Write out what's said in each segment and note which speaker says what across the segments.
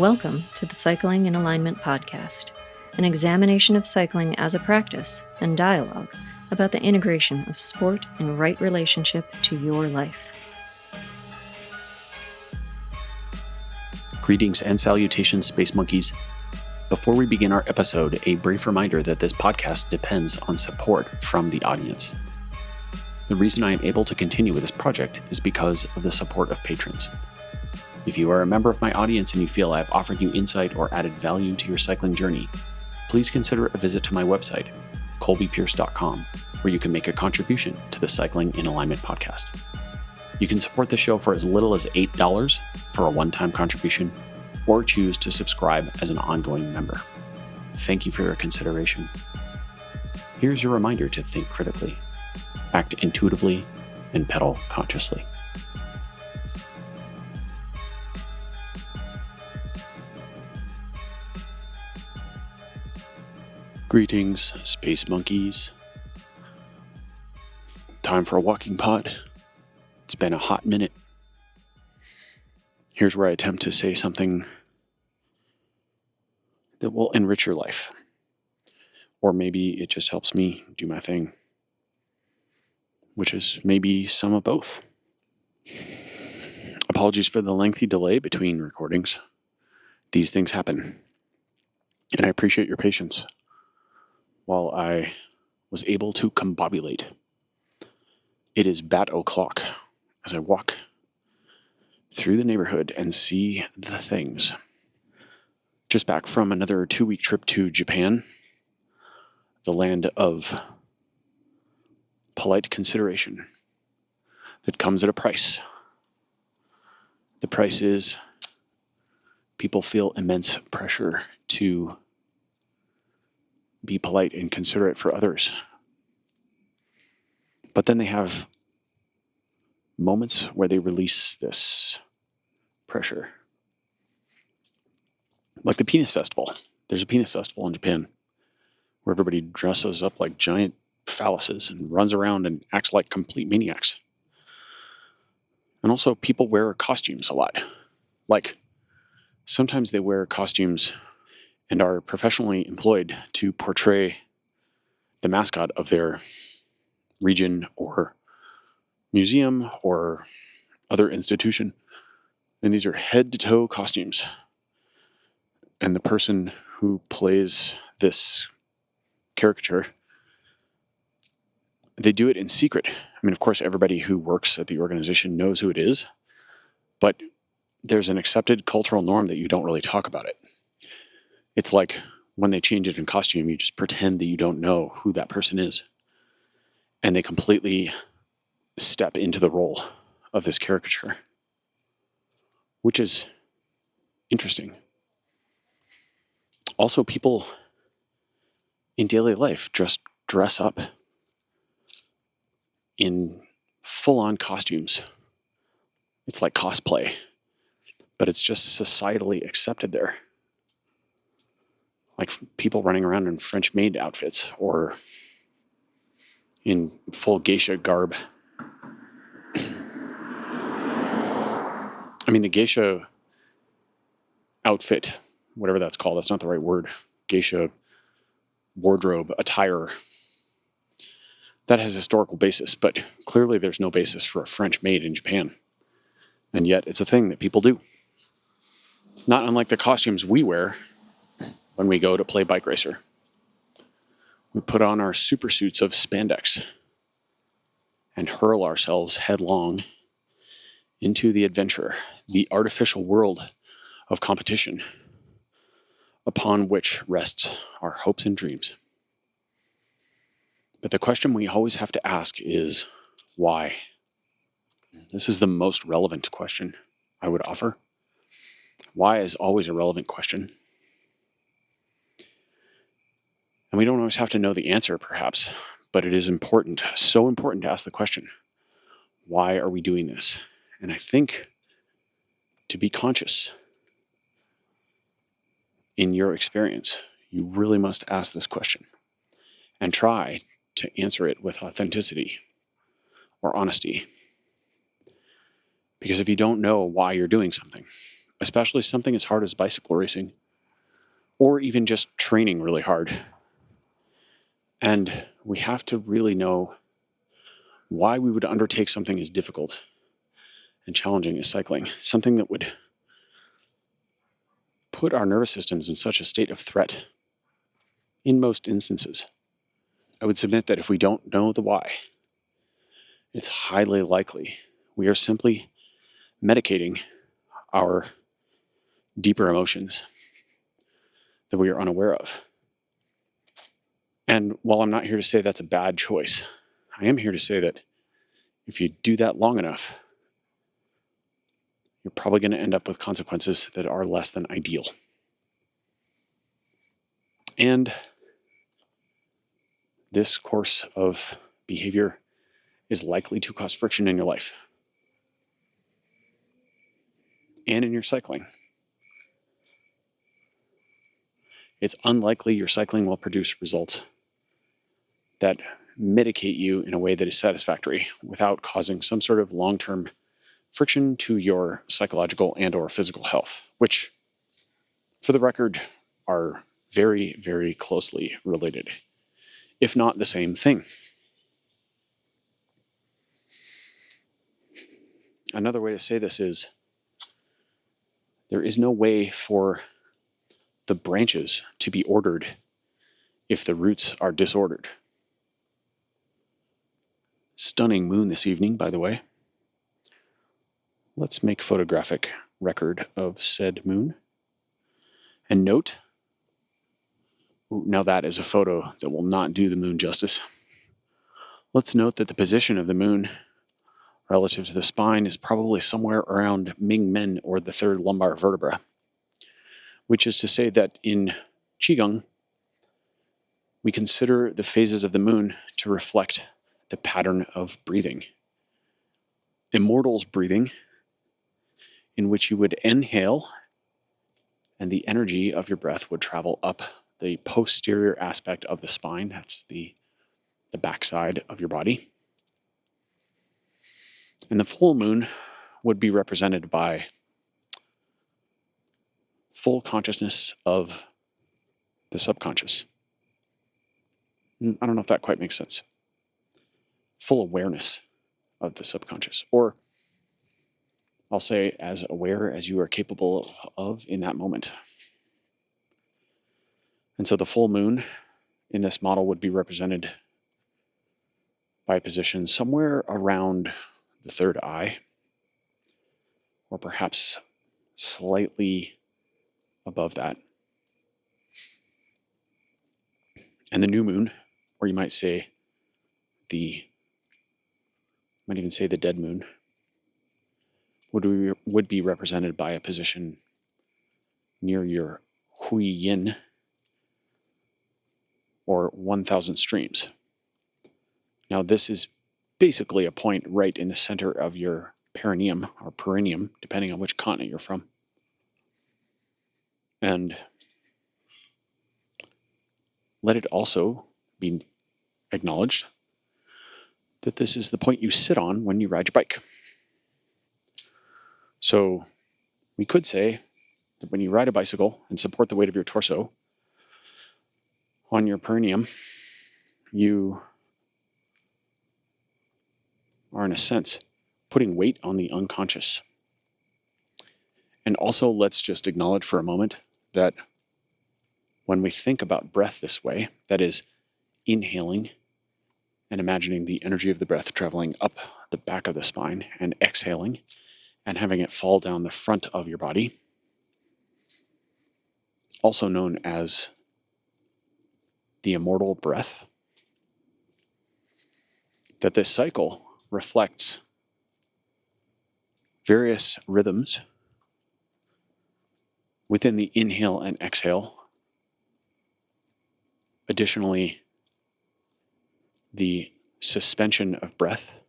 Speaker 1: Welcome to the Cycling in Alignment podcast, an examination of cycling as a practice and dialogue about the integration of sport in right relationship to your life.
Speaker 2: Greetings and salutations, Space Monkeys. Before we begin our episode, a brief reminder that this podcast depends on support from the audience. The reason I am able to continue with this project is because of the support of patrons. If you are a member of my audience and you feel I have offered you insight or added value to your cycling journey, please consider a visit to my website, colbypierce.com, where you can make a contribution to the Cycling in Alignment podcast. You can support the show for as little as $8 for a one-time contribution, or choose to subscribe as an ongoing member. Thank you for your consideration. Here's your reminder to think critically, act intuitively, and pedal consciously. Greetings, Space Monkeys. Time for a walking pod. It's been a hot minute. Here's where I attempt to say something that will enrich your life. Or maybe it just helps me do my thing, which is maybe some of both. Apologies for the lengthy delay between recordings. These things happen, and I appreciate your patience while I was able to combobulate. It is bat o'clock as I walk through the neighborhood and see the things. Just back from another 2-week trip to Japan, the land of polite consideration that comes at a price. The price is people feel immense pressure to be polite and considerate for others. But then they have moments where they release this pressure. Like the penis festival. There's a penis festival in Japan where everybody dresses up like giant phalluses and runs around and acts like complete maniacs. And also people wear costumes a lot. Like sometimes they wear costumes and are professionally employed to portray the mascot of their region or museum or other institution. And these are head-to-toe costumes. And the person who plays this caricature, they do it in secret. I mean, of course, everybody who works at the organization knows who it is, but there's an accepted cultural norm that you don't really talk about it. It's like when they change it in costume, you just pretend that you don't know who that person is. And they completely step into the role of this caricature, which is interesting. Also, people in daily life just dress up in full-on costumes. It's like cosplay, but it's just societally accepted there. Like people running around in French maid outfits or in full geisha garb. I mean, the geisha outfit, whatever that's called, that's not the right word. Geisha wardrobe, attire, that has historical basis, but clearly there's no basis for a French maid in Japan. And yet it's a thing that people do. Not unlike the costumes we wear when we go to play bike racer. We put on our super suits of spandex and hurl ourselves headlong into the adventure, the artificial world of competition upon which rests our hopes and dreams. But the question we always have to ask is, why? This is the most relevant question I would offer. Why is always a relevant question. And we don't always have to know the answer, perhaps, but it is important, so important to ask the question, why are we doing this? And I think to be conscious in your experience, you really must ask this question and try to answer it with authenticity or honesty. Because if you don't know why you're doing something, especially something as hard as bicycle racing, or even just training really hard. And we have to really know why we would undertake something as difficult and challenging as cycling, something that would put our nervous systems in such a state of threat in most instances. I would submit that if we don't know the why, it's highly likely we are simply medicating our deeper emotions that we are unaware of. And while I'm not here to say that's a bad choice, I am here to say that if you do that long enough, you're probably going to end up with consequences that are less than ideal. And this course of behavior is likely to cause friction in your life and in your cycling. It's unlikely your cycling will produce results that mitigate you in a way that is satisfactory without causing some sort of long-term friction to your psychological and or physical health, which, for the record, are very, very closely related, if not the same thing. Another way to say this is there is no way for the branches to be ordered if the roots are disordered. Stunning moon this evening, by the way. Let's make photographic record of said moon. And note, now that is a photo that will not do the moon justice. Let's note that the position of the moon relative to the spine is probably somewhere around Ming Men, or the third lumbar vertebra, which is to say that in Qigong, we consider the phases of the moon to reflect the pattern of breathing. Immortals breathing, in which you would inhale and the energy of your breath would travel up the posterior aspect of the spine. That's the backside of your body. And the full moon would be represented by full consciousness of the subconscious. I don't know if that quite makes sense. Full awareness of the subconscious, or I'll say as aware as you are capable of in that moment. And so the full moon in this model would be represented by a position somewhere around the third eye, or perhaps slightly above that. And the new moon, or you might say the dead moon, would be represented by a position near your Hui Yin, or 1,000 streams. Now, this is basically a point right in the center of your perineum, or perineum, depending on which continent you're from. And let it also be acknowledged that this is the point you sit on when you ride your bike. So we could say that when you ride a bicycle and support the weight of your torso on your perineum, you are, in a sense, putting weight on the unconscious. And also, let's just acknowledge for a moment that when we think about breath this way, that is, inhaling and imagining the energy of the breath traveling up the back of the spine, and exhaling and having it fall down the front of your body, also known as the immortal breath, that this cycle reflects various rhythms within the inhale and exhale. Additionally, the suspension of breath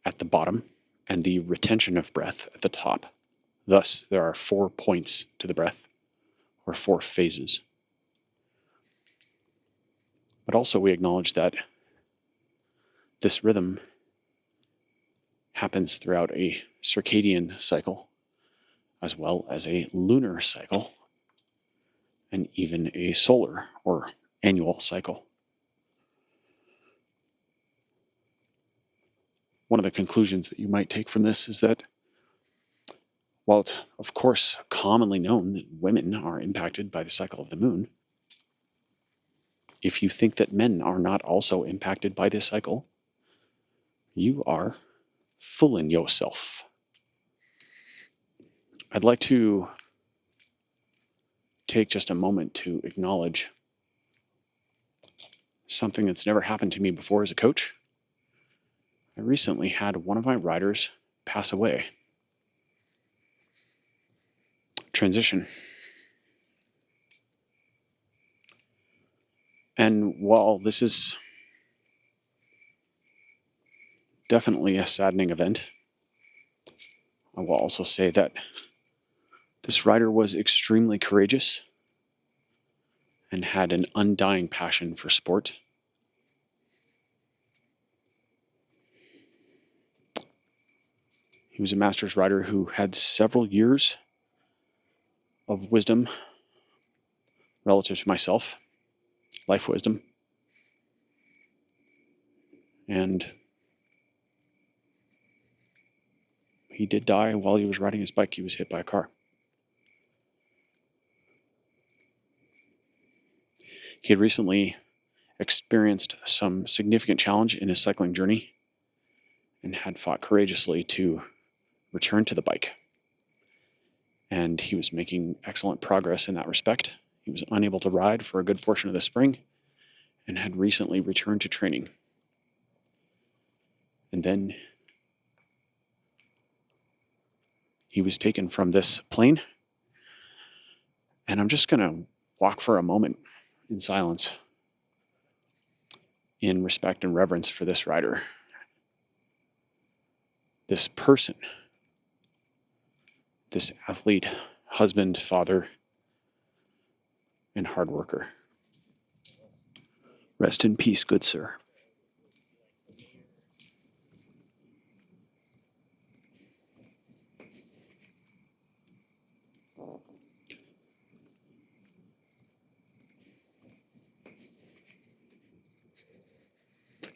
Speaker 2: at the bottom and the retention of breath at the top. Thus, there are 4 points to the breath, or 4 phases. But also we acknowledge that this rhythm happens throughout a circadian cycle, as well as a lunar cycle, and even a solar or annual cycle. One of the conclusions that you might take from this is that while it's, of course, commonly known that women are impacted by the cycle of the moon, if you think that men are not also impacted by this cycle, you are fooling yourself. I'd like to take just a moment to acknowledge something that's never happened to me before as a coach. I recently had one of my riders pass away. Transition. And while this is definitely a saddening event, I will also say that this rider was extremely courageous and had an undying passion for sport. He was a master's rider who had several years of wisdom relative to myself, life wisdom. And he did die while he was riding his bike. He was hit by a car. He had recently experienced some significant challenge in his cycling journey and had fought courageously to return to the bike. And he was making excellent progress in that respect. He was unable to ride for a good portion of the spring and had recently returned to training. And then he was taken from this plane. And I'm just going to walk for a moment in silence in respect and reverence for this rider, this person, this athlete, husband, father, and hard worker. Rest in peace, good sir.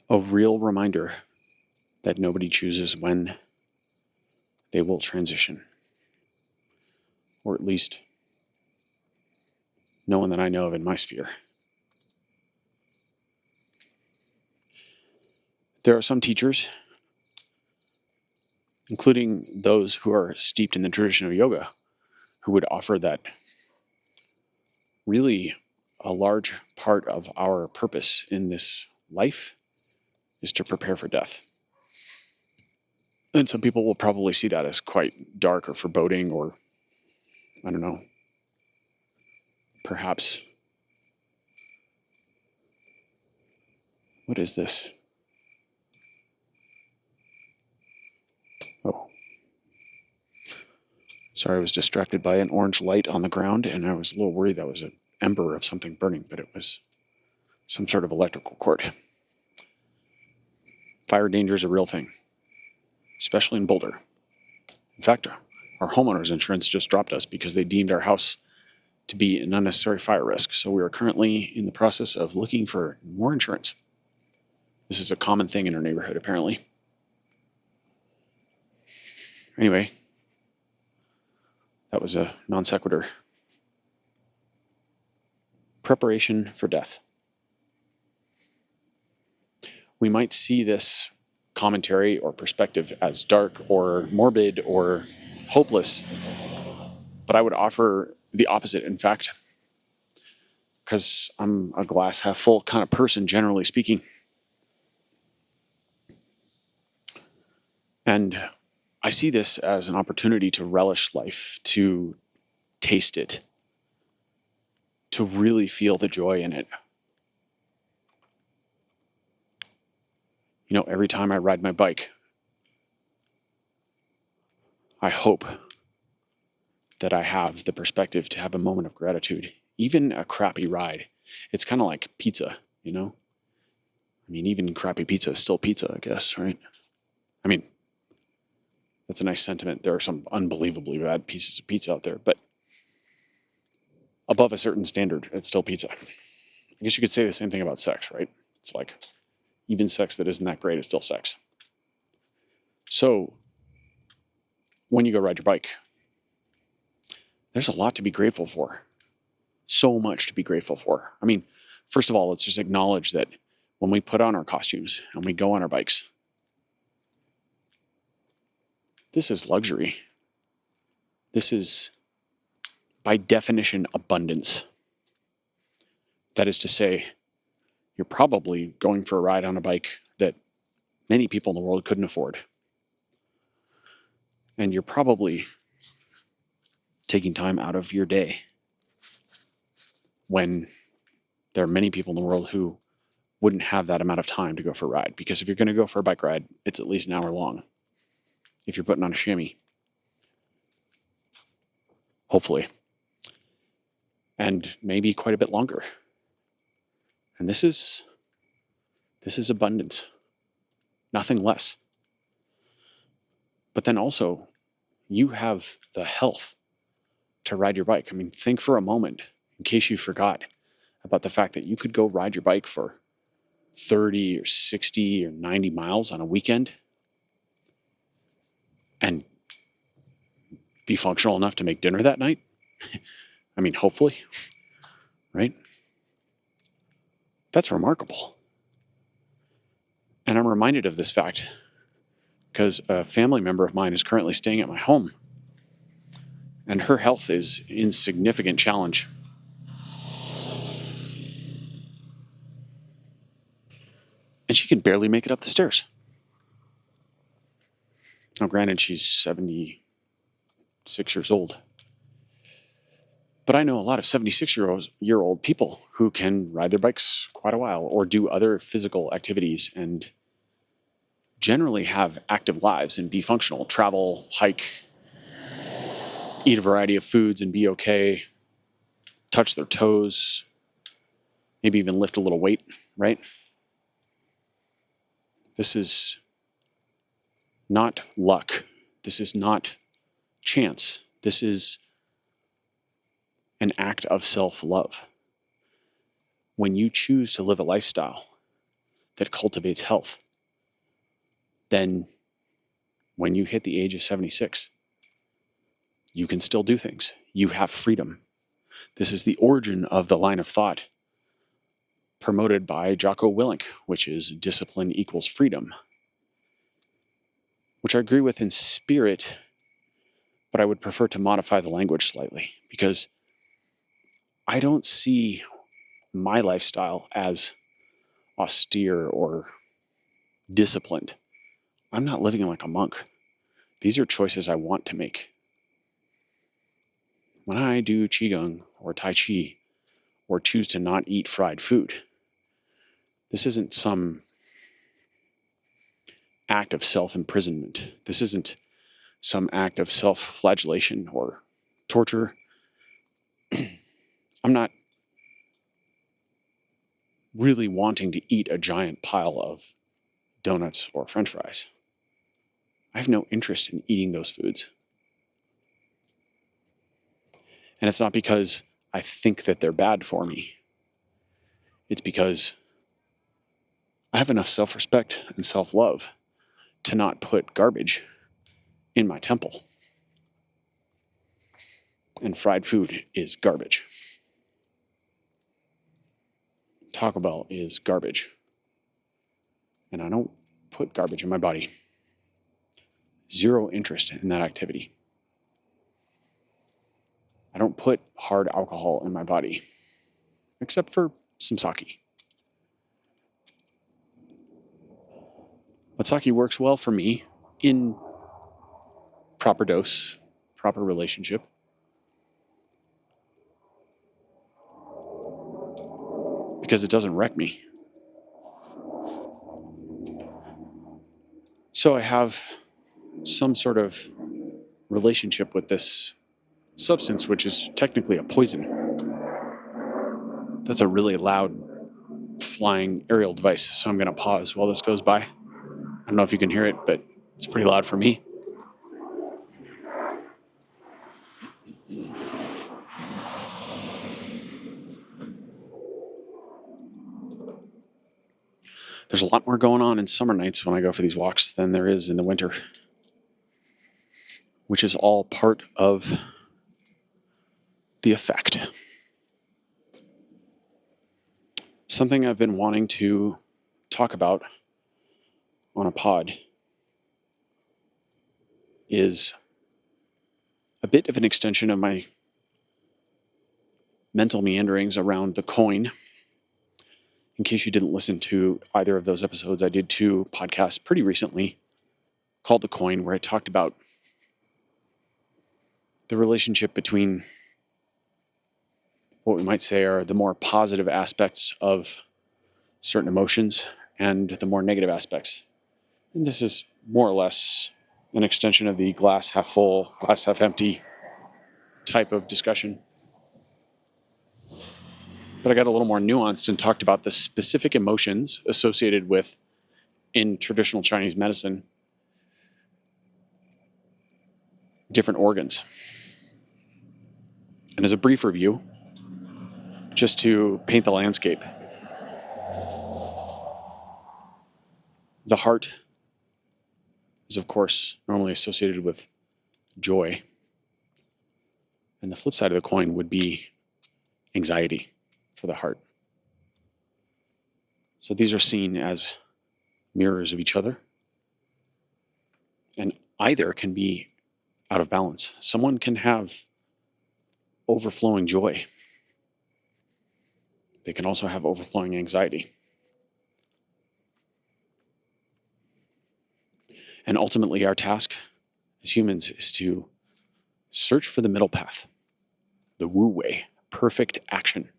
Speaker 2: A real reminder that nobody chooses when they will transition, or at least no one that I know of in my sphere. There are some teachers, including those who are steeped in the tradition of yoga, who would offer that really a large part of our purpose in this life is to prepare for death. And some people will probably see that as quite dark or foreboding, or, I don't know, perhaps, what is this? Oh. Sorry, I was distracted by an orange light on the ground, and I was a little worried that was an ember of something burning, but it was some sort of electrical cord. Fire danger is a real thing, especially in Boulder. In fact, our homeowner's insurance just dropped us because they deemed our house to be an unnecessary fire risk. So we are currently in the process of looking for more insurance. This is a common thing in our neighborhood, apparently. Anyway, that was a non sequitur. Preparation for death. We might see this commentary or perspective as dark or morbid or hopeless, but I would offer the opposite, in fact, because I'm a glass half full kind of person, generally speaking. And I see this as an opportunity to relish life, to taste it, to really feel the joy in it. You know, every time I ride my bike, I hope that I have the perspective to have a moment of gratitude, even a crappy ride. It's kind of like pizza, you know? I mean, even crappy pizza is still pizza, I guess, right? I mean, That's a nice sentiment. There are some unbelievably bad pieces of pizza out there, but above a certain standard, it's still pizza. I guess you could say the same thing about sex, right? It's like even sex that isn't that great is still sex. So when you go ride your bike, there's a lot to be grateful for. So much to be grateful for. I mean, first of all, let's just acknowledge that when we put on our costumes and we go on our bikes, this is luxury. This is, by definition, abundance. That is to say, you're probably going for a ride on a bike that many people in the world couldn't afford. And you're probably taking time out of your day when there are many people in the world who wouldn't have that amount of time to go for a ride. Because if you're going to go for a bike ride, it's at least an hour long. If you're putting on a chamois, hopefully. And maybe quite a bit longer. And this is abundance. Nothing less. But then also, you have the health to ride your bike. I mean, think for a moment, in case you forgot, about the fact that you could go ride your bike for 30 or 60 or 90 miles on a weekend and be functional enough to make dinner that night. I mean, hopefully, right? That's remarkable. And I'm reminded of this fact because a family member of mine is currently staying at my home, and her health is in significant challenge. And she can barely make it up the stairs. Now, granted, she's 76 years old. But I know a lot of 76-year-old people who can ride their bikes quite a while or do other physical activities and generally have active lives and be functional, travel, hike, eat a variety of foods and be okay, touch their toes, maybe even lift a little weight, right? This is not luck. This is not chance. This is an act of self-love. When you choose to live a lifestyle that cultivates health, then when you hit the age of 76, you can still do things. You have freedom. This is the origin of the line of thought promoted by Jocko Willink, which is discipline equals freedom, which I agree with in spirit, but I would prefer to modify the language slightly because I don't see my lifestyle as austere or disciplined. I'm not living like a monk. These are choices I want to make. When I do Qigong or Tai Chi or choose to not eat fried food, this isn't some act of self-imprisonment. This isn't some act of self-flagellation or torture. I'm not really wanting to eat a giant pile of donuts or French fries. I have no interest in eating those foods. And it's not because I think that they're bad for me. It's because I have enough self-respect and self-love to not put garbage in my temple. And fried food is garbage. Taco Bell is garbage. And I don't put garbage in my body. Zero interest in that activity. I don't put hard alcohol in my body, except for some sake. But sake works well for me in proper dose, proper relationship. Because it doesn't wreck me. So I have some sort of relationship with this substance, which is technically a poison. That's a really loud flying aerial device, so I'm going to pause while this goes by. I don't know if you can hear it, but it's pretty loud for me. there's a lot more going on in summer nights when I go for these walks than there is in the winter, which is all part of the effect. Something I've been wanting to talk about on a pod is a bit of an extension of my mental meanderings around the coin. In case you didn't listen to either of those episodes, I did 2 podcasts pretty recently called The Coin, where I talked about the relationship between what we might say are the more positive aspects of certain emotions and the more negative aspects. And this is more or less an extension of the glass half full, glass half empty type of discussion. But I got a little more nuanced and talked about the specific emotions associated with, in traditional Chinese medicine, different organs. And as a brief review, just to paint the landscape, the heart is, of course, normally associated with joy. And the flip side of the coin would be anxiety for the heart. So these are seen as mirrors of each other. And either can be out of balance. Someone can have overflowing joy. They can also have overflowing anxiety. And ultimately, our task as humans is to search for the middle path, the Wu Wei, perfect action.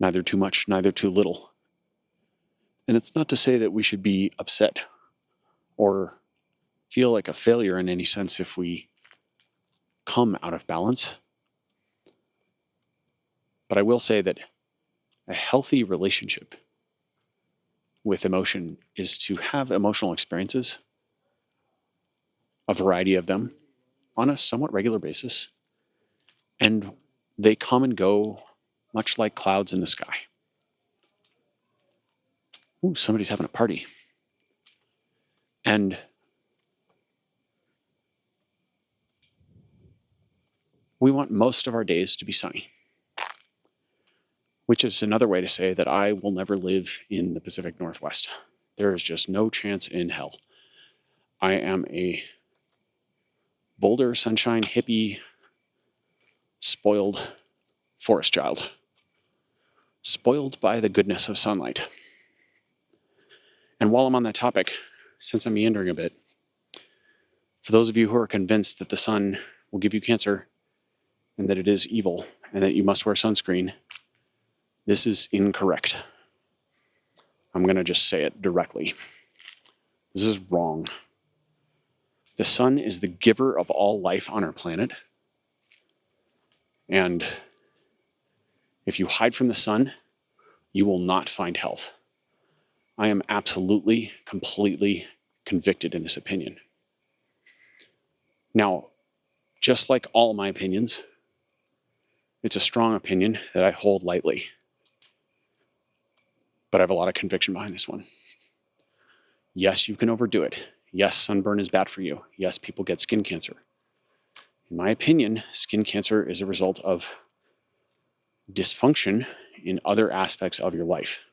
Speaker 2: Neither too much, neither too little. And it's not to say that we should be upset or feel like a failure in any sense if we come out of balance. But I will say that a healthy relationship with emotion is to have emotional experiences, a variety of them, on a somewhat regular basis. And they come and go much like clouds in the sky. Ooh, somebody's having a party. And we want most of our days to be sunny, which is another way to say that I will never live in the Pacific Northwest. There is just no chance in hell. I am a Boulder, sunshine, hippie, spoiled forest child. Spoiled by the goodness of sunlight. And while I'm on that topic, since I'm meandering a bit, for those of you who are convinced that the sun will give you cancer and that it is evil and that you must wear sunscreen, this is incorrect. I'm going to just say it directly. This is wrong. The sun is the giver of all life on our planet. And if you hide from the sun, you will not find health. I am absolutely, completely convicted in this opinion. Now, just like all my opinions, it's a strong opinion that I hold lightly. But I have a lot of conviction behind this one. Yes, you can overdo it. Yes, sunburn is bad for you. Yes, people get skin cancer. In my opinion, skin cancer is a result of dysfunction in other aspects of your life.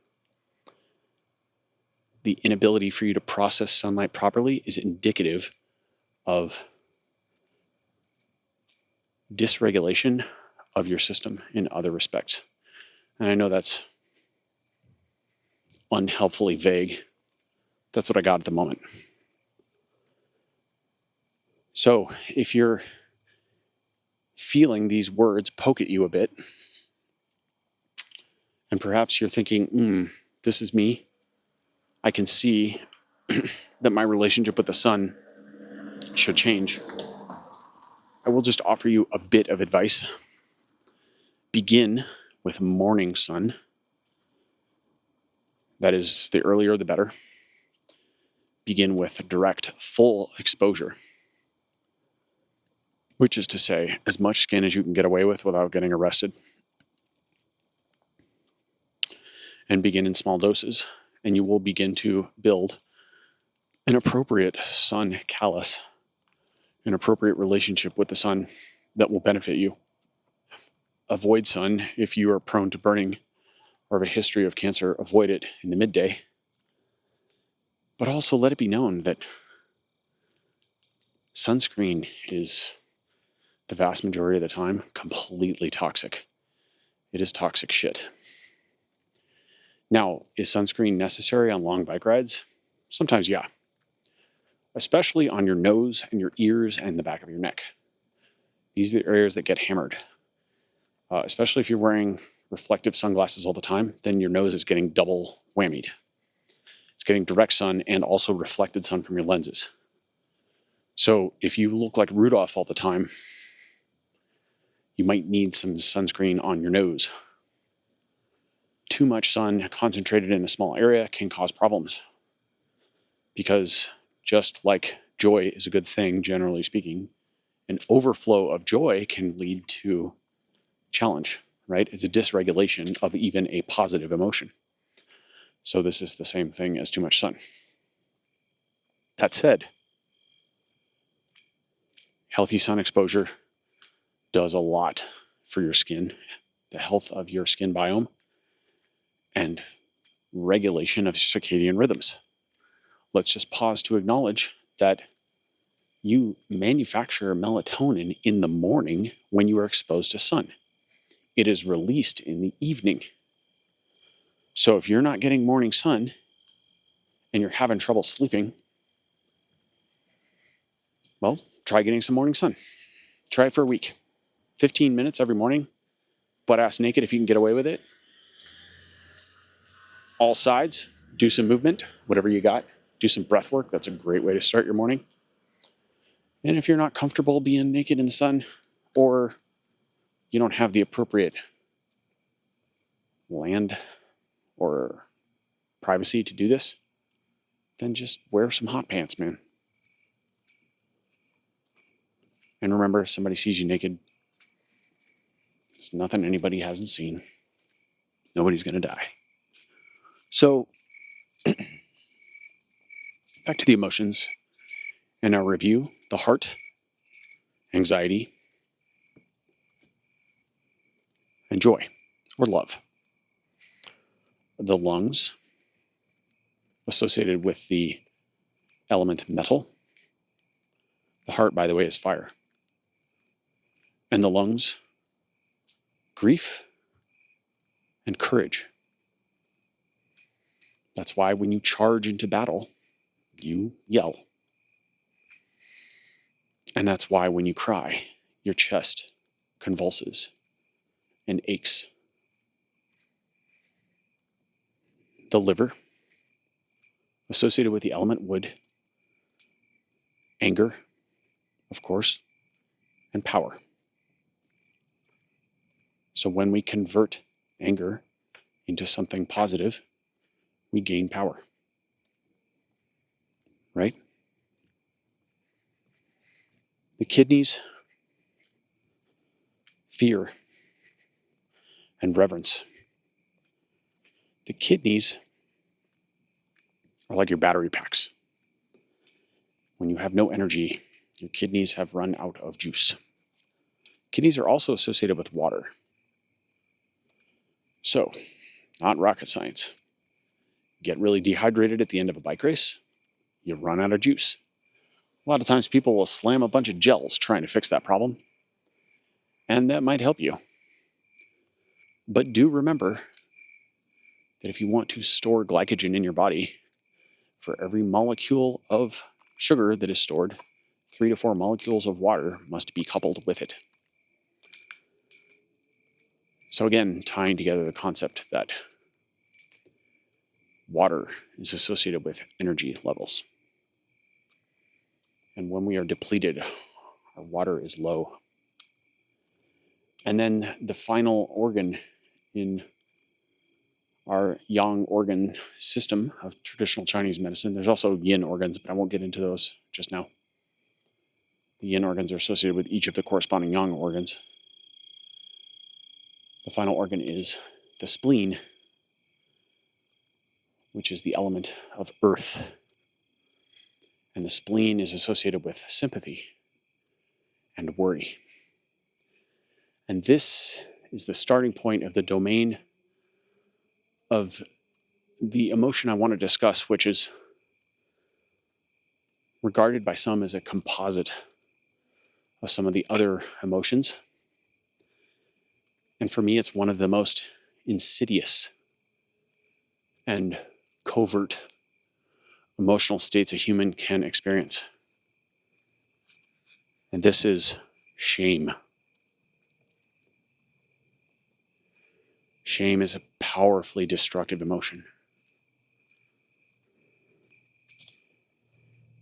Speaker 2: The inability for you to process sunlight properly is indicative of dysregulation of your system in other respects. And I know that's unhelpfully vague. That's what I got at the moment. So if you're feeling these words poke at you a bit, and perhaps you're thinking, this is me, I can see that my relationship with the sun should change, I will just offer you a bit of advice. Begin with morning sun. That is, the earlier the better. Begin with direct, full exposure, which is to say, as much skin as you can get away with without getting arrested. and begin in small doses, and you will begin to build an appropriate sun callus, an appropriate relationship with the sun that will benefit you. Avoid sun if you are prone to burning or have a history of cancer. Avoid it in the midday. But also let it be known that sunscreen is, the vast majority of the time, completely toxic. It is toxic shit. Now, is sunscreen necessary on long bike rides? Sometimes, yeah. Especially on your nose and your ears and the back of your neck. These are the areas that get hammered. Especially if you're wearing reflective sunglasses all the time, then your nose is getting double whammied. It's getting direct sun and also reflected sun from your lenses. So if you look like Rudolph all the time, you might need some sunscreen on your nose. Too much sun concentrated in a small area can cause problems. Because just like joy is a good thing, generally speaking, an overflow of joy can lead to challenge, right? It's a dysregulation of even a positive emotion. So this is the same thing as too much sun. That said, healthy sun exposure does a lot for your skin, the health of your skin biome, and regulation of circadian rhythms. Let's just pause to acknowledge that you manufacture melatonin in the morning when you are exposed to sun. It is released in the evening. So if you're not getting morning sun and you're having trouble sleeping, well, try getting some morning sun. Try it for a week. 15 minutes every morning, butt ass naked if you can get away with it. All sides, do some movement, whatever you got. Do some breath work. That's a great way to start your morning. And if you're not comfortable being naked in the sun, or you don't have the appropriate land or privacy to do this, then just wear some hot pants, man. And remember, if somebody sees you naked, it's nothing anybody hasn't seen. Nobody's going to die. So, back to the emotions and our review: the heart, anxiety, and joy, or love. The lungs, associated with the element metal. The heart, by the way, is fire. And the lungs, grief and courage. That's why when you charge into battle, you yell. And that's why when you cry, your chest convulses and aches. The liver, associated with the element wood, anger, of course, and power. So when we convert anger into something positive, we gain power. Right? The kidneys, fear and reverence. The kidneys are like your battery packs. When you have no energy, your kidneys have run out of juice. Kidneys are also associated with water. So, not rocket science. Get really dehydrated at the end of a bike race, you run out of juice. A lot of times people will slam a bunch of gels trying to fix that problem, and that might help you. But do remember that if you want to store glycogen in your body, for every molecule of sugar that is stored, 3 to 4 molecules of water must be coupled with it. So again, tying together the concept that water is associated with energy levels. And when we are depleted, our water is low. And then the final organ in our yang organ system of traditional Chinese medicine, there's also yin organs, but I won't get into those just now. The yin organs are associated with each of the corresponding yang organs. The final organ is the spleen, which is the element of earth. And the spleen is associated with sympathy and worry. And this is the starting point of the domain of the emotion I want to discuss, which is regarded by some as a composite of some of the other emotions. And for me, it's one of the most insidious and covert emotional states a human can experience. And this is shame. Shame is a powerfully destructive emotion.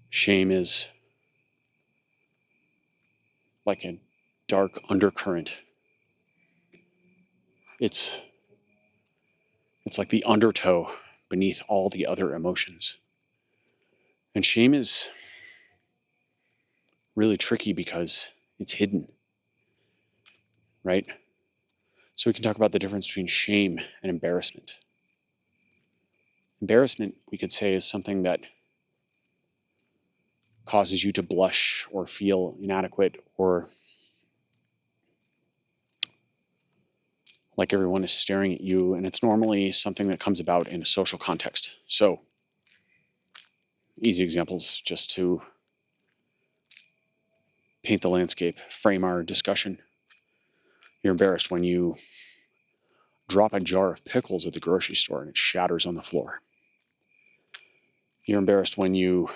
Speaker 2: Shame is like a dark undercurrent. It's like the undertow beneath all the other emotions. And shame is really tricky because it's hidden, right? So we can talk about the difference between shame and embarrassment. Embarrassment, we could say, is something that causes you to blush or feel inadequate or like everyone is staring at you. And it's normally something that comes about in a social context. So easy examples just to paint the landscape, frame our discussion. You're embarrassed when you drop a jar of pickles at the grocery store and it shatters on the floor. You're embarrassed when you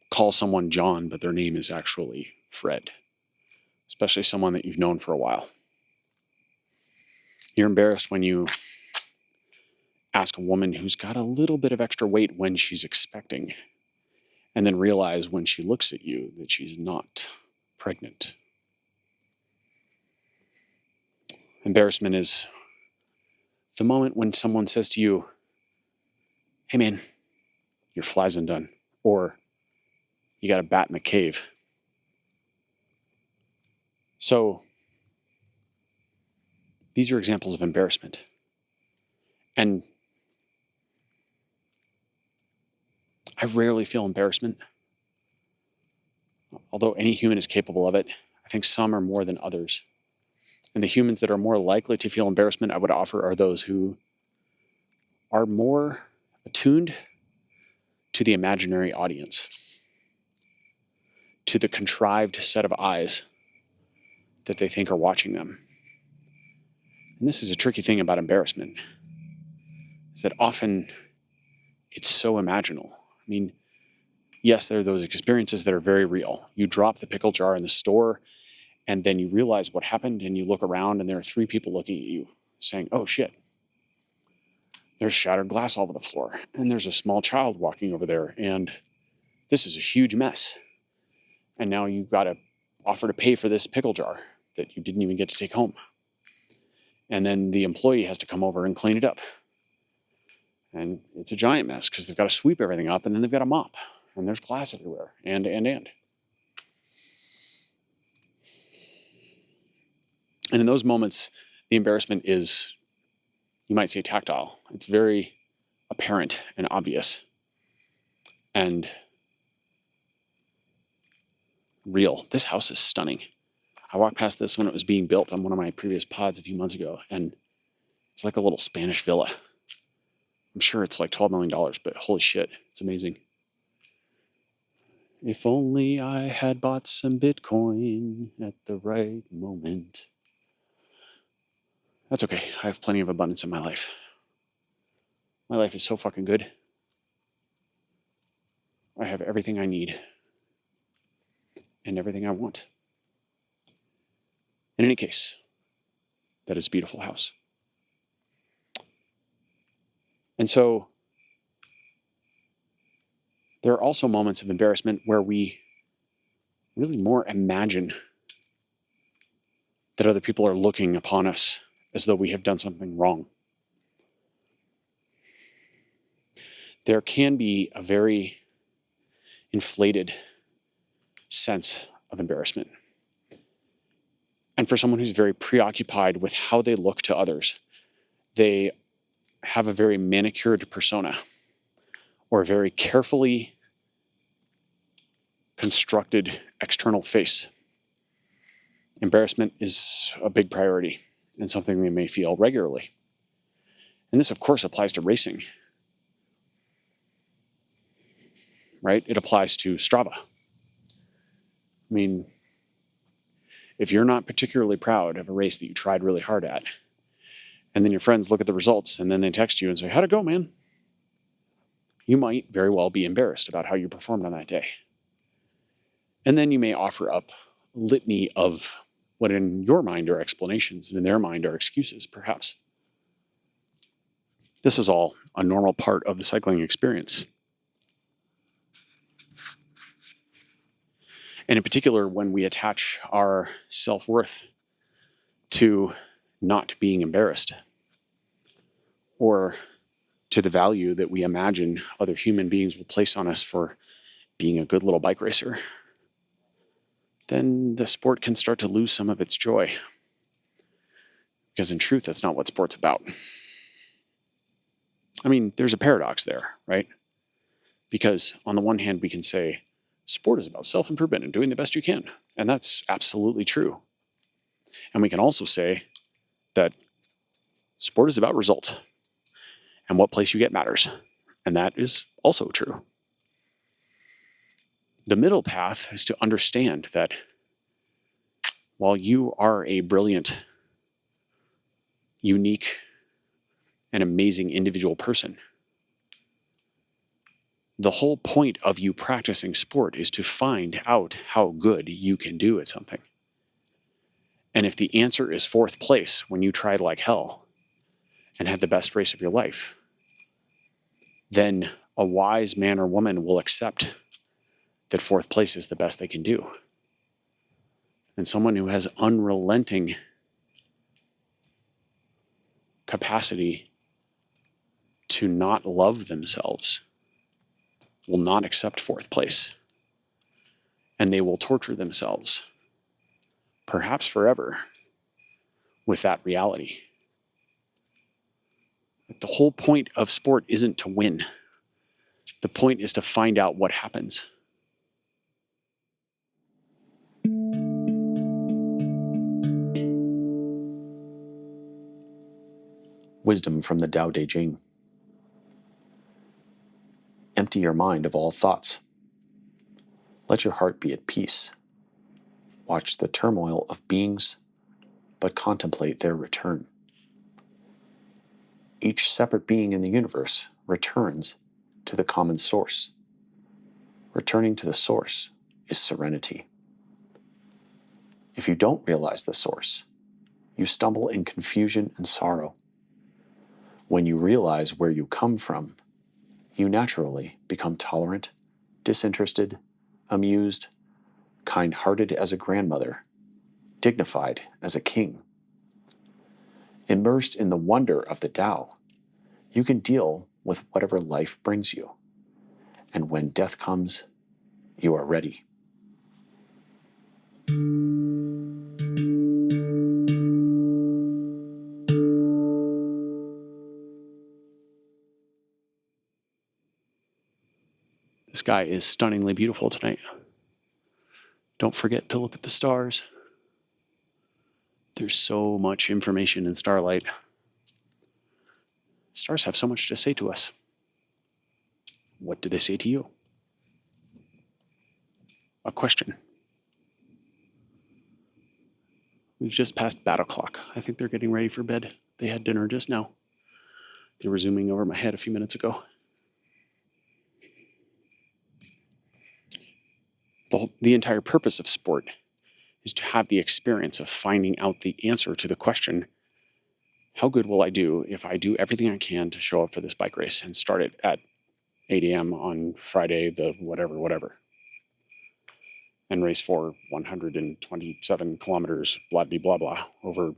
Speaker 2: call someone John, but their name is actually Fred, especially someone that you've known for a while. You're embarrassed when you ask a woman who's got a little bit of extra weight when she's expecting, and then realize when she looks at you that she's not pregnant. Embarrassment is the moment when someone says to you, "Hey man, your fly's undone," or "You got a bat in the cave." So these are examples of embarrassment. And I rarely feel embarrassment. Although any human is capable of it, I think some are more than others. And the humans that are more likely to feel embarrassment, I would offer, are those who are more attuned to the imaginary audience, to the contrived set of eyes that they think are watching them. And this is a tricky thing about embarrassment, is that often it's so imaginal. I mean, yes, there are those experiences that are very real. You drop the pickle jar in the store, and then you realize what happened, and you look around, and there are 3 people looking at you saying, "Oh shit, there's shattered glass all over the floor, and there's a small child walking over there, and this is a huge mess. And now you've got to offer to pay for this pickle jar that you didn't even get to take home. And then the employee has to come over and clean it up. And it's a giant mess because they've got to sweep everything up, and then they've got to mop, and there's glass everywhere, and. And in those moments, the embarrassment is, you might say, tactile. It's very apparent and obvious and real. This house is stunning. I walked past this when it was being built on one of my previous pods a few months ago, and it's like a little Spanish villa. I'm sure it's like $12 million, but holy shit, it's amazing. If only I had bought some Bitcoin at the right moment. That's okay. I have plenty of abundance in my life. My life is so fucking good. I have everything I need and everything I want. In any case, that is a beautiful house. And so there are also moments of embarrassment where we really more imagine that other people are looking upon us as though we have done something wrong. There can be a very inflated sense of embarrassment. And for someone who's very preoccupied with how they look to others, they have a very manicured persona. or a very carefully constructed external face. Embarrassment is a big priority and something they may feel regularly. And this, of course, applies to racing, right? It applies to Strava. I mean, if you're not particularly proud of a race that you tried really hard at, and then your friends look at the results and then they text you and say, "How'd it go, man?" You might very well be embarrassed about how you performed on that day. And then you may offer up a litany of what in your mind are explanations and in their mind are excuses, perhaps. This is all a normal part of the cycling experience. And in particular, when we attach our self-worth to not being embarrassed, or to the value that we imagine other human beings will place on us for being a good little bike racer, then the sport can start to lose some of its joy. Because in truth, that's not what sport's about. I mean, there's a paradox there, right? Because on the one hand, we can say, sport is about self-improvement and doing the best you can. And that's absolutely true. And we can also say that sport is about results. And what place you get matters. And that is also true. The middle path is to understand that while you are a brilliant, unique, and amazing individual person, the whole point of you practicing sport is to find out how good you can do at something. And if the answer is fourth place when you tried like hell and had the best race of your life, then a wise man or woman will accept that fourth place is the best they can do. And someone who has unrelenting capacity to not love themselves will not accept fourth place. And they will torture themselves, perhaps forever, with that reality. The whole point of sport isn't to win. The point is to find out what happens. Wisdom from the Tao Te Ching. Empty your mind of all thoughts. Let your heart be at peace. Watch the turmoil of beings, but contemplate their return. Each separate being in the universe returns to the common source. Returning to the source is serenity. If you don't realize the source, you stumble in confusion and sorrow. When you realize where you come from, you naturally become tolerant, disinterested, amused, kind-hearted as a grandmother, dignified as a king. Immersed in the wonder of the Tao, you can deal with whatever life brings you. And when death comes, you are ready. The sky is stunningly beautiful tonight. Don't forget to look at the stars. There's so much information in starlight. Stars have so much to say to us. What do they say to you? A question. We've just passed battle clock. I think they're getting ready for bed. They had dinner just now. They were zooming over my head a few minutes ago. The entire purpose of sport is to have the experience of finding out the answer to the question, how good will I do if I do everything I can to show up for this bike race and start it at 8 a.m. on Friday, the whatever, and race for 127 kilometers, blah, blah, blah, over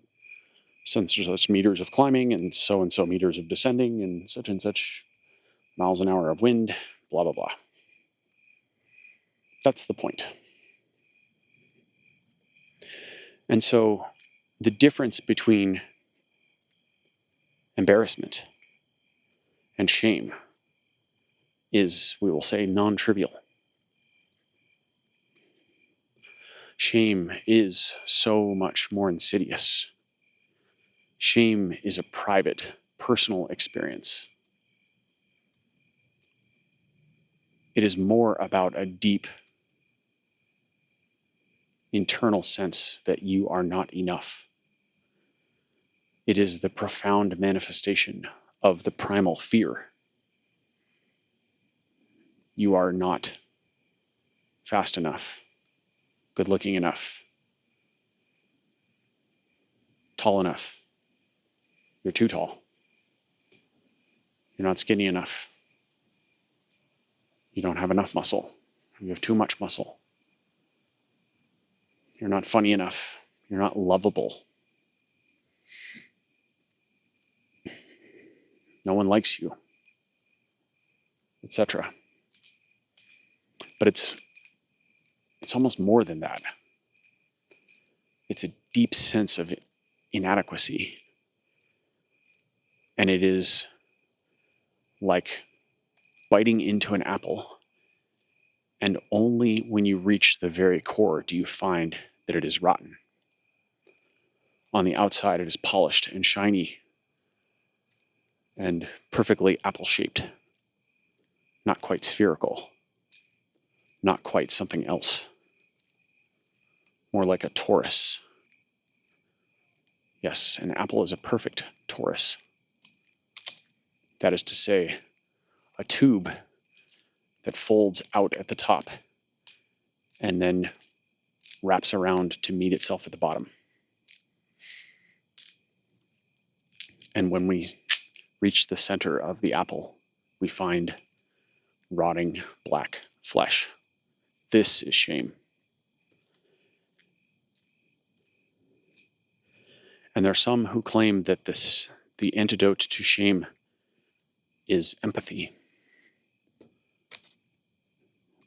Speaker 2: such meters of climbing and so meters of descending and such miles an hour of wind, blah, blah, blah. That's the point. And so the difference between embarrassment and shame is, we will say, non-trivial. Shame is so much more insidious. Shame is a private, personal experience. It is more about a deep internal sense that you are not enough. It is the profound manifestation of the primal fear. You are not fast enough, good looking enough, tall enough. You're too tall. You're not skinny enough. You don't have enough muscle. You have too much muscle. You're not funny enough. You're not lovable. No one likes you, etc. But it's almost more than that. It's a deep sense of inadequacy. And it is like biting into an apple, and only when you reach the very core do you find that it is rotten. On the outside, it is polished and shiny and perfectly apple-shaped, not quite spherical, not quite something else, more like a torus. Yes, an apple is a perfect torus. That is to say, a tube that folds out at the top and then wraps around to meet itself at the bottom. And when we reach the center of the apple, we find rotting black flesh. This is shame. And there are some who claim that the antidote to shame is empathy.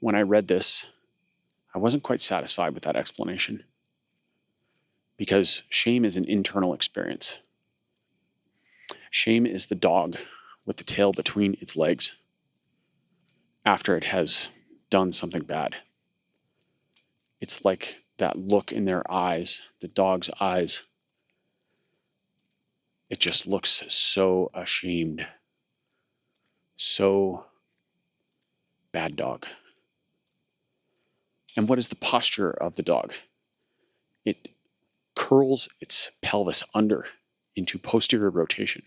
Speaker 2: When I read this, I wasn't quite satisfied with that explanation, because shame is an internal experience. Shame is the dog with the tail between its legs after it has done something bad. It's like that look in their eyes, the dog's eyes. It just looks so ashamed, so bad dog. And what is the posture of the dog? It curls its pelvis under into posterior rotation.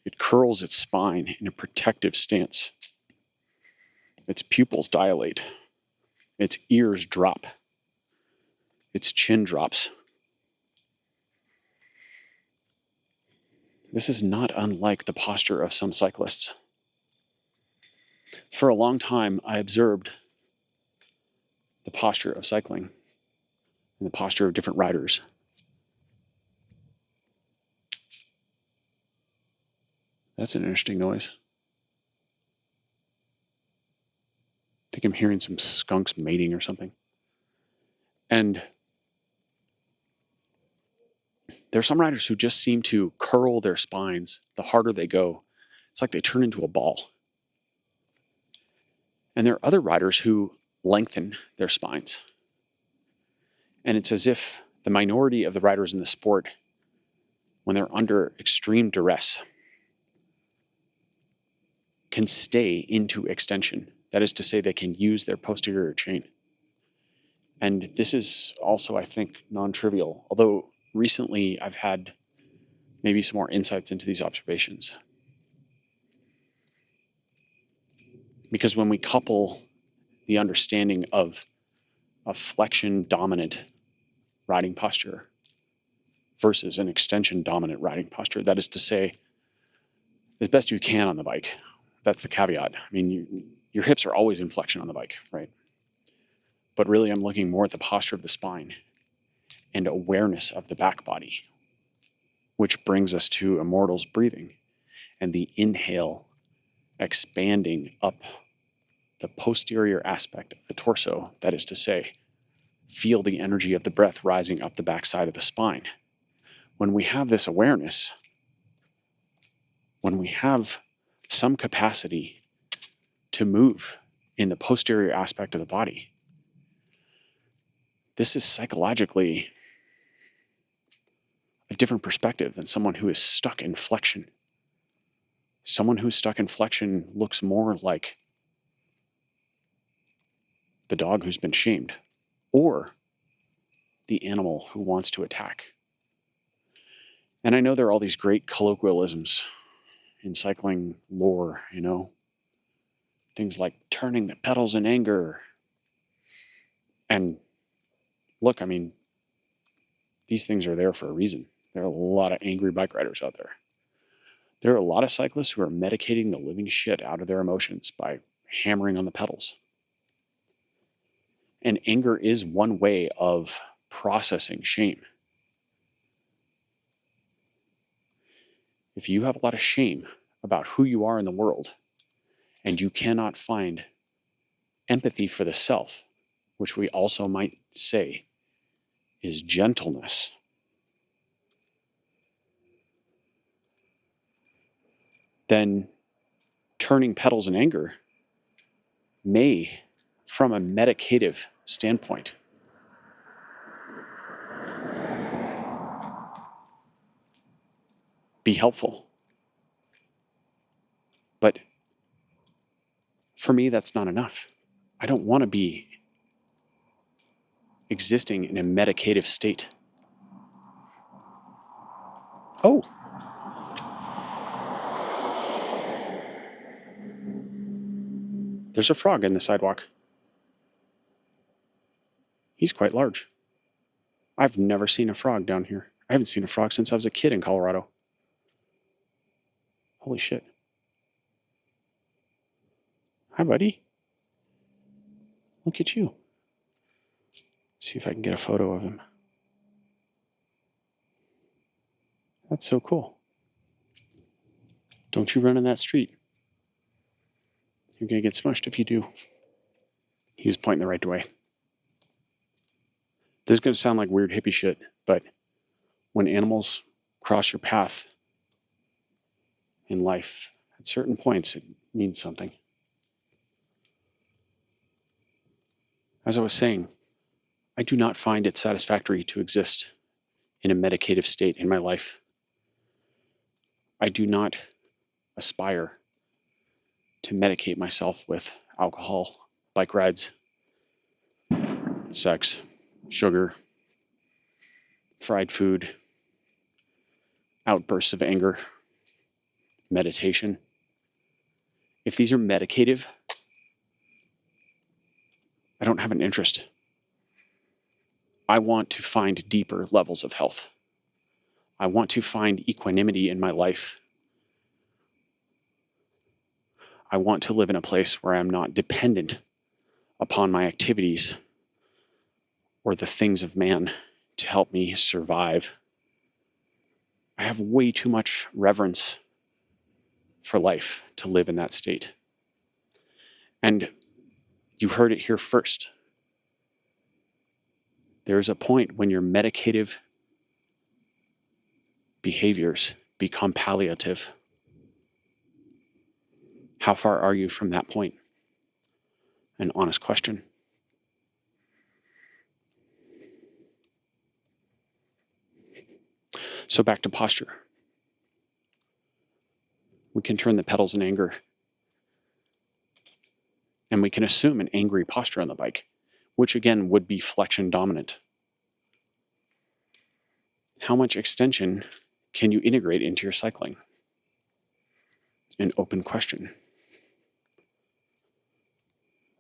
Speaker 2: It curls its spine in a protective stance. Its pupils dilate. Its ears drop. Its chin drops. This is not unlike the posture of some cyclists. For a long time, I observed the posture of cycling and the posture of different riders. That's an interesting noise. I think I'm hearing some skunks mating or something. And there are some riders who just seem to curl their spines the harder they go. It's like they turn into a ball. And there are other riders who lengthen their spines. And it's as if the minority of the riders in the sport, when they're under extreme duress, can stay into extension. That is to say, they can use their posterior chain. And this is also, I think, non-trivial, although recently I've had maybe some more insights into these observations. Because when we couple the understanding of a flexion-dominant riding posture versus an extension-dominant riding posture, that is to say, as best you can on the bike. That's the caveat. I mean, your hips are always in flexion on the bike, right? But really, I'm looking more at the posture of the spine and awareness of the back body, which brings us to Immortal's breathing and the inhale expanding up the posterior aspect of the torso. That is to say, feel the energy of the breath rising up the backside of the spine. When we have this awareness, when we have some capacity to move in the posterior aspect of the body. This is psychologically a different perspective than someone who is stuck in flexion. Someone who's stuck in flexion looks more like the dog who's been shamed, or the animal who wants to attack. And I know there are all these great colloquialisms in cycling lore, things like turning the pedals in anger. And look, these things are there for a reason. There are a lot of angry bike riders out there. There are a lot of cyclists who are medicating the living shit out of their emotions by hammering on the pedals. And anger is one way of processing shame. If you have a lot of shame about who you are in the world, and you cannot find empathy for the self, which we also might say is gentleness, then turning pedals in anger may, from a medicative standpoint, be helpful. But for me, that's not enough. I don't want to be existing in a medicative state. Oh. There's a frog in the sidewalk. He's quite large. I've never seen a frog down here. I haven't seen a frog since I was a kid in Colorado. Holy shit. Hi, buddy. Look at you. See if I can get a photo of him. That's so cool. Don't you run in that street. You're going to get smushed if you do. He was pointing the right way. This is going to sound like weird hippie shit, but when animals cross your path in life, at certain points, it means something. As I was saying, I do not find it satisfactory to exist in a medicative state in my life. I do not aspire to medicate myself with alcohol, bike rides, sex, sugar, fried food, outbursts of anger, meditation. If these are medicative, I don't have an interest. I want to find deeper levels of health. I want to find equanimity in my life. I want to live in a place where I'm not dependent upon my activities or the things of man to help me survive. I have way too much reverence for life to live in that state. And you heard it here first. There is a point when your medicative behaviors become palliative. How far are you from that point? An honest question. So back to posture. We can turn the pedals in anger. And we can assume an angry posture on the bike, which again would be flexion dominant. How much extension can you integrate into your cycling? An open question.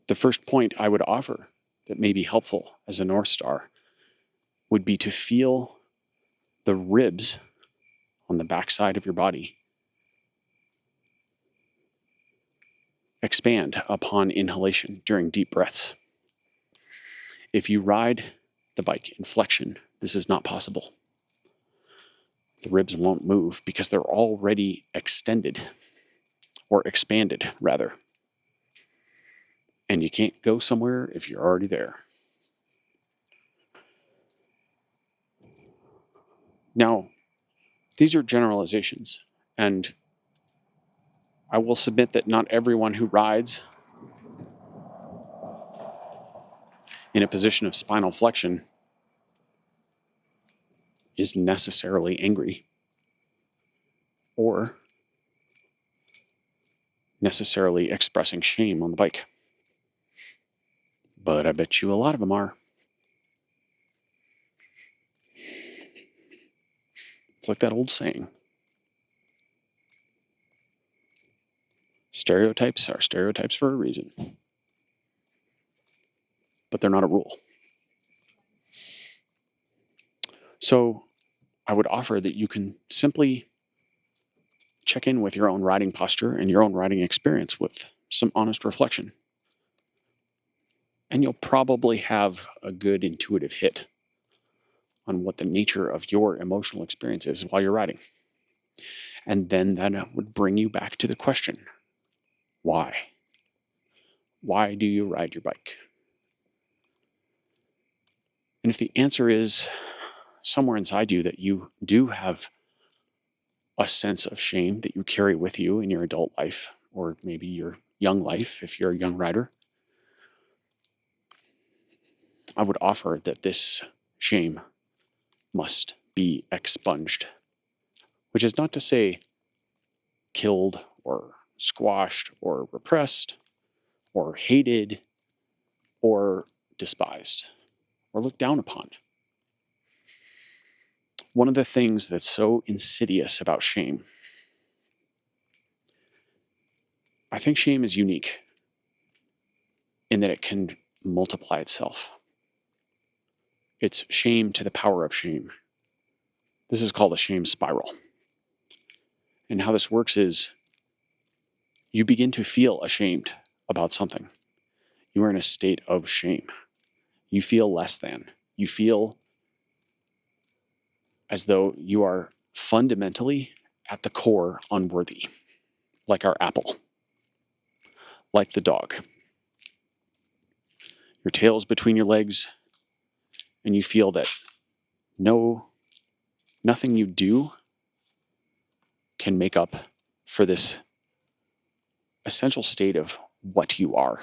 Speaker 2: The first point I would offer that may be helpful as a North Star would be to feel the ribs on the backside of your body expand upon inhalation during deep breaths. If you ride the bike in flexion, this is not possible. The ribs won't move because they're already extended, or expanded, rather. And you can't go somewhere if you're already there. Now, these are generalizations, and I will submit that not everyone who rides in a position of spinal flexion is necessarily angry or necessarily expressing shame on the bike. But I bet you a lot of them are. It's like that old saying. Stereotypes are stereotypes for a reason. But they're not a rule. So I would offer that you can simply check in with your own riding posture and your own riding experience with some honest reflection. And you'll probably have a good intuitive hit on what the nature of your emotional experience is while you're riding. And then that would bring you back to the question, why? Why do you ride your bike? And if the answer is somewhere inside you that you do have a sense of shame that you carry with you in your adult life, or maybe your young life if you're a young rider, I would offer that this shame must be expunged, which is not to say killed or squashed or repressed or hated or despised or looked down upon. One of the things that's so insidious about shame, I think shame is unique in that it can multiply itself. It's shame to the power of shame. This is called a shame spiral. And how this works is you begin to feel ashamed about something. You are in a state of shame. You feel less than. You feel as though you are fundamentally, at the core, unworthy, like our apple, like the dog. Your tail's between your legs, and you feel that nothing you do can make up for this essential state of what you are.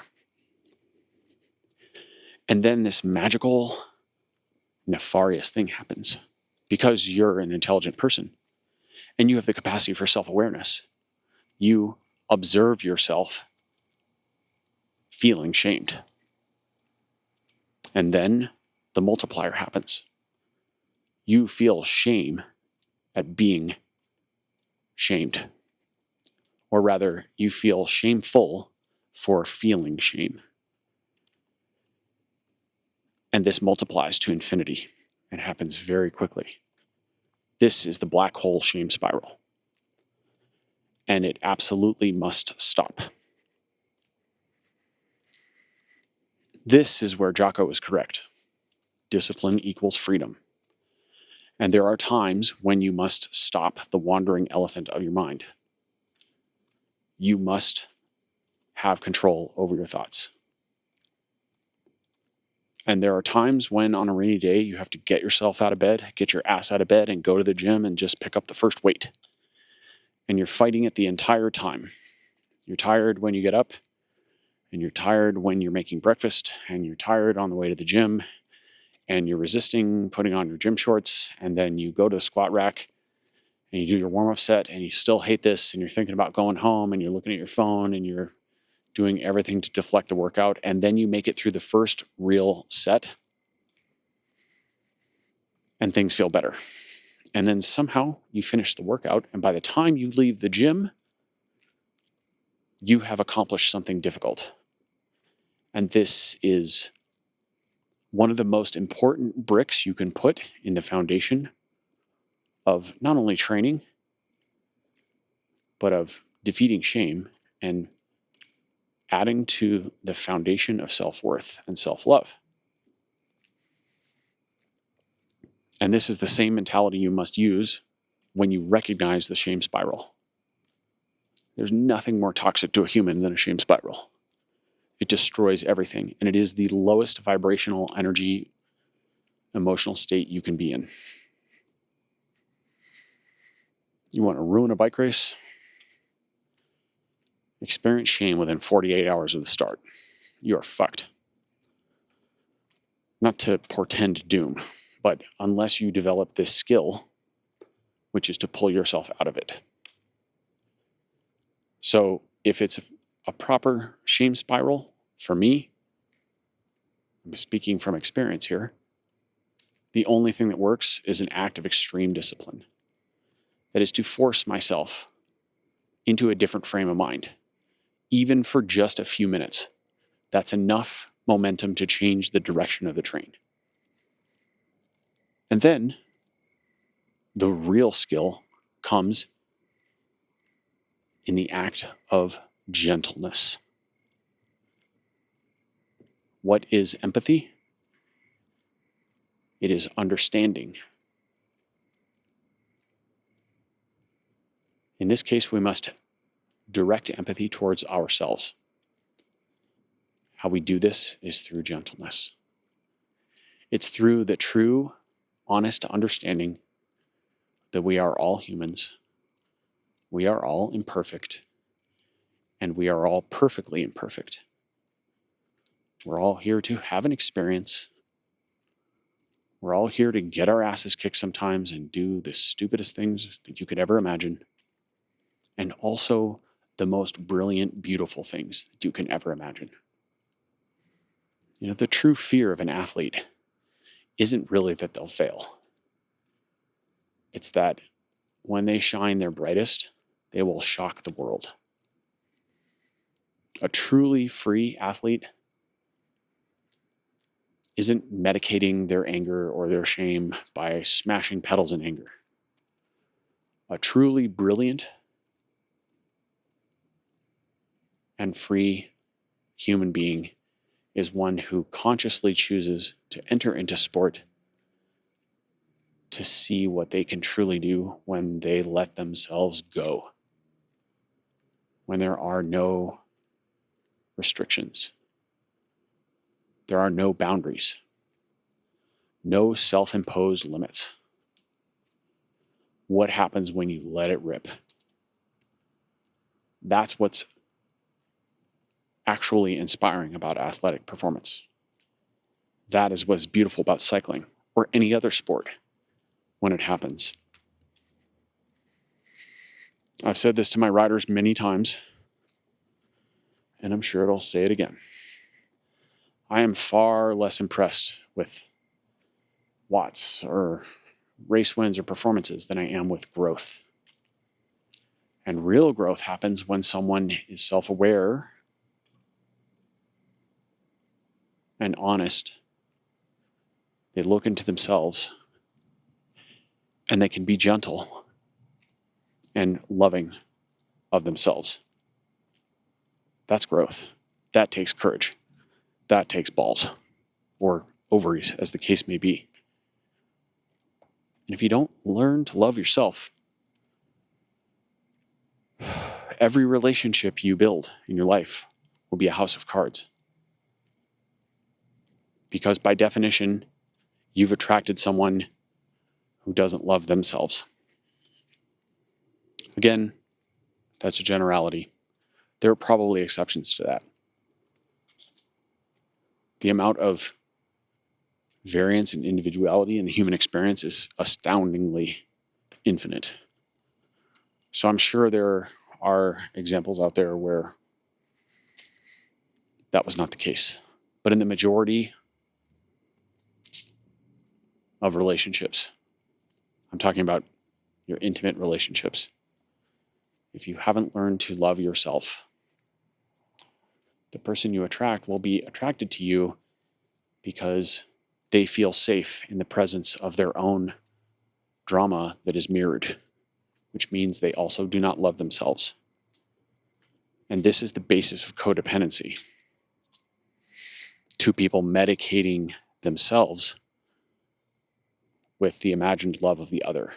Speaker 2: And then this magical, nefarious thing happens because you're an intelligent person and you have the capacity for self-awareness. You observe yourself feeling shamed. And then the multiplier happens. You feel shame at being shamed. Or rather, you feel shameful for feeling shame. And this multiplies to infinity and happens very quickly. This is the black hole shame spiral. And it absolutely must stop. This is where Jocko is correct. Discipline equals freedom. And there are times when you must stop the wandering elephant of your mind. You must have control over your thoughts. And there are times when on a rainy day, you have to get yourself out of bed, get your ass out of bed and go to the gym and just pick up the first weight. And you're fighting it the entire time. You're tired when you get up, and you're tired when you're making breakfast, and you're tired on the way to the gym, and you're resisting putting on your gym shorts, and then you go to the squat rack, and you do your warm-up set, and you still hate this, and you're thinking about going home, and you're looking at your phone, and you're doing everything to deflect the workout, and then you make it through the first real set, and things feel better. And then somehow you finish the workout, and by the time you leave the gym, you have accomplished something difficult. And this is one of the most important bricks you can put in the foundation of not only training, but of defeating shame and adding to the foundation of self-worth and self-love. And this is the same mentality you must use when you recognize the shame spiral. There's nothing more toxic to a human than a shame spiral. It destroys everything, and it is the lowest vibrational energy, emotional state you can be in. You want to ruin a bike race? Experience shame within 48 hours of the start. You are fucked. not to portend doom, but unless you develop this skill, which is to pull yourself out of it. So if it's a proper shame spiral, for me, I'm speaking from experience here, the only thing that works is an act of extreme discipline. That is to force myself into a different frame of mind, even for just a few minutes. That's enough momentum to change the direction of the train. And then the real skill comes in the act of gentleness. What is empathy? It is understanding. In this case, we must direct empathy towards ourselves. How we do this is through gentleness. It's through the true, honest understanding that we are all humans, we are all imperfect, and we are all perfectly imperfect. We're all here to have an experience. We're all here to get our asses kicked sometimes and do the stupidest things that you could ever imagine. And also the most brilliant, beautiful things that you can ever imagine. You know, the true fear of an athlete isn't really that they'll fail. It's that when they shine their brightest, they will shock the world. A truly free athlete isn't medicating their anger or their shame by smashing pedals in anger. A truly brilliant and free human being is one who consciously chooses to enter into sport to see what they can truly do when they let themselves go, when there are no restrictions, there are no boundaries, no self-imposed limits. What happens when you let it rip? That's what's actually inspiring about athletic performance. That is what's beautiful about cycling or any other sport when it happens. I've said this to my riders many times, and I'm sure I'll say it again. I am far less impressed with watts or race wins or performances than I am with growth. And real growth happens when someone is self-aware and honest. They look into themselves and they can be gentle and loving of themselves. That's growth. That takes courage. That takes balls, or ovaries, as the case may be. And if you don't learn to love yourself, every relationship you build in your life will be a house of cards. Because by definition, you've attracted someone who doesn't love themselves. Again, that's a generality. There are probably exceptions to that. The amount of variance and individuality in the human experience is astoundingly infinite. So I'm sure there are examples out there where that was not the case. But in the majority of relationships, I'm talking about your intimate relationships, if you haven't learned to love yourself, the person you attract will be attracted to you because they feel safe in the presence of their own drama that is mirrored, which means they also do not love themselves. And this is the basis of codependency. Two people medicating themselves with the imagined love of the other.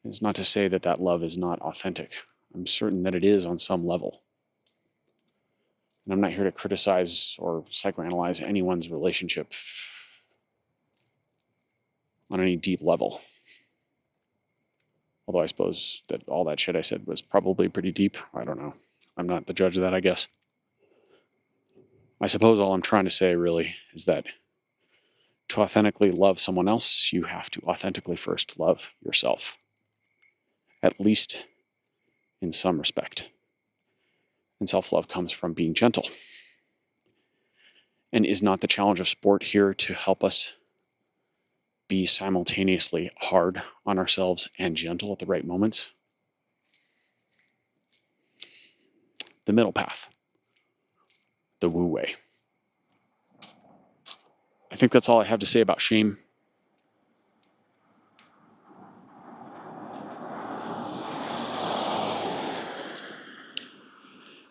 Speaker 2: It's not to say that that love is not authentic. I'm certain that it is on some level. And I'm not here to criticize or psychoanalyze anyone's relationship on any deep level. Although I suppose that all that shit I said was probably pretty deep. I don't know. I'm not the judge of that, I guess. I suppose all I'm trying to say really is that To authentically love someone else, you have to authentically first love yourself, at least in some respect. And self-love comes from being gentle. And is not the challenge of sport here to help us be simultaneously hard on ourselves and gentle at the right moments? The middle path, the Wu way. I think that's all I have to say about shame.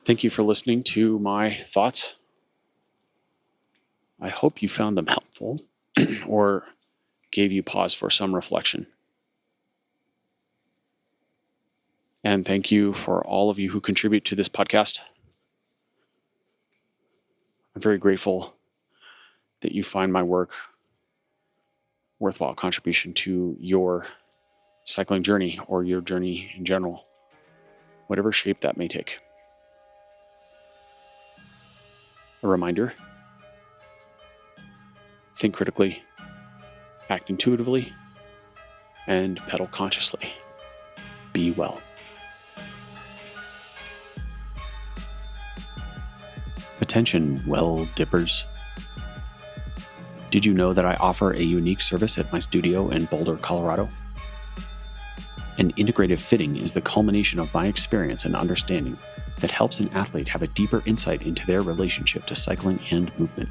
Speaker 2: Thank you for listening to my thoughts. I hope you found them helpful or gave you pause for some reflection. And thank you for all of you who contribute to this podcast. I'm very grateful that you find my work worthwhile contribution to your cycling journey or your journey in general, whatever shape that may take. A reminder: think critically, act intuitively, and pedal consciously. Be well. Attention, well dippers. Did you know that I offer a unique service at my studio in Boulder, Colorado? An integrative fitting is the culmination of my experience and understanding that helps an athlete have a deeper insight into their relationship to cycling and movement.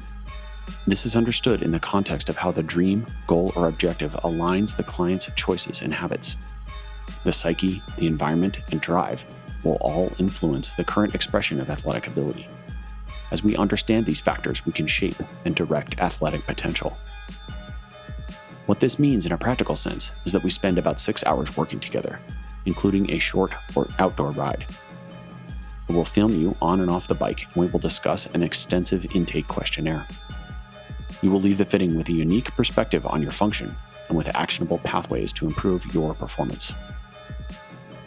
Speaker 2: This is understood in the context of how the dream, goal, or objective aligns the client's choices and habits. The psyche, the environment, and drive will all influence the current expression of athletic ability. As we understand these factors, we can shape and direct athletic potential. What this means in a practical sense is that we spend about 6 hours working together, including a short or outdoor ride. I will film you on and off the bike, and we will discuss an extensive intake questionnaire. You will leave the fitting with a unique perspective on your function and with actionable pathways to improve your performance.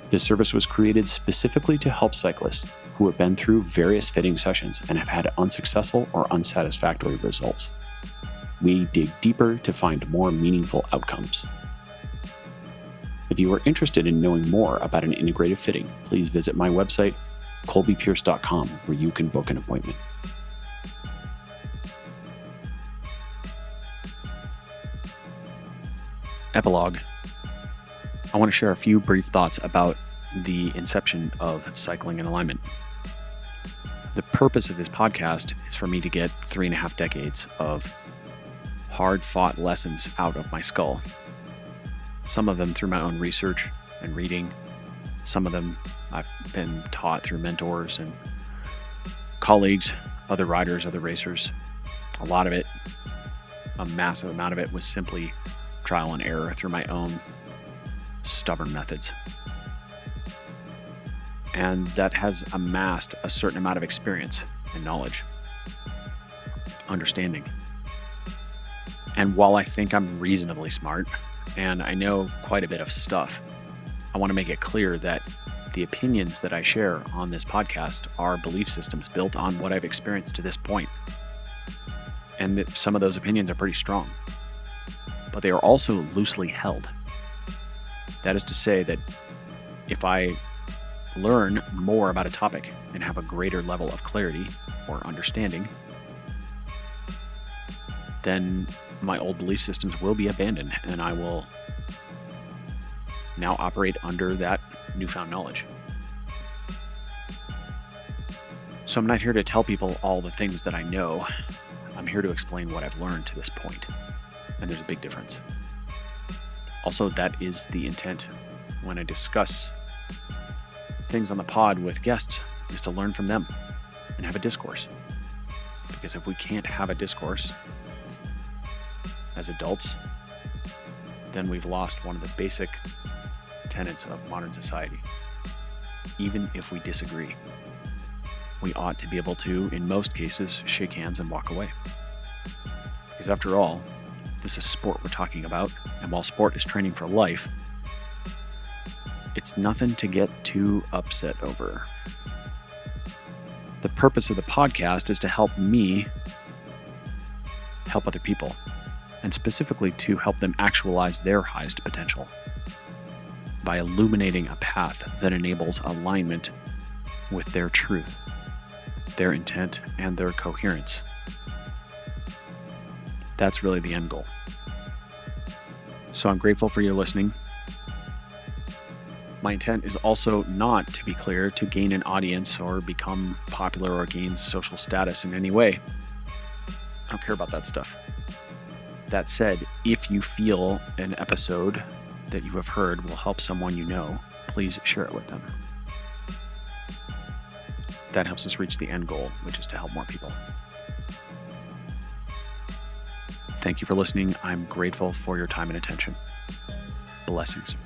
Speaker 2: This service was created specifically to help cyclists who have been through various fitting sessions and have had unsuccessful or unsatisfactory results. We dig deeper to find more meaningful outcomes. If you are interested in knowing more about an integrative fitting, please visit my website, colbypierce.com, where you can book an appointment. Epilogue. I want to share a few brief thoughts about the inception of Cycling in Alignment. The purpose of this podcast is for me to get 3.5 decades of hard-fought lessons out of my skull. Some of them through my own research and reading. Some of them I've been taught through mentors and colleagues, other riders, other racers. A lot of it, a massive amount of it, was simply trial and error through my own stubborn methods. And that has amassed a certain amount of experience and knowledge, understanding. And while I think I'm reasonably smart and I know quite a bit of stuff, I want to make it clear that the opinions that I share on this podcast are belief systems built on what I've experienced to this point. And that some of those opinions are pretty strong, but they are also loosely held. That is to say that if I learn more about a topic and have a greater level of clarity or understanding, then my old belief systems will be abandoned and I will now operate under that newfound knowledge. So I'm not here to tell people all the things that I know. I'm here to explain what I've learned to this point. And there's a big difference. Also, that is the intent when I discuss things on the pod with guests, is to learn from them and have a discourse. Because if we can't have a discourse as adults, then we've lost one of the basic tenets of modern society. Even if we disagree, we ought to be able to, in most cases, shake hands and walk away. Because after all, this is sport we're talking about, and while sport is training for life, it's nothing to get too upset over. The purpose of the podcast is to help me help other people and specifically to help them actualize their highest potential by illuminating a path that enables alignment with their truth, their intent, and their coherence. That's really the end goal. So I'm grateful for your listening. My intent is also not, to be clear, to gain an audience or become popular or gain social status in any way. I don't care about that stuff. That said, if you feel an episode that you have heard will help someone you know, please share it with them. That helps us reach the end goal, which is to help more people. Thank you for listening. I'm grateful for your time and attention. Blessings.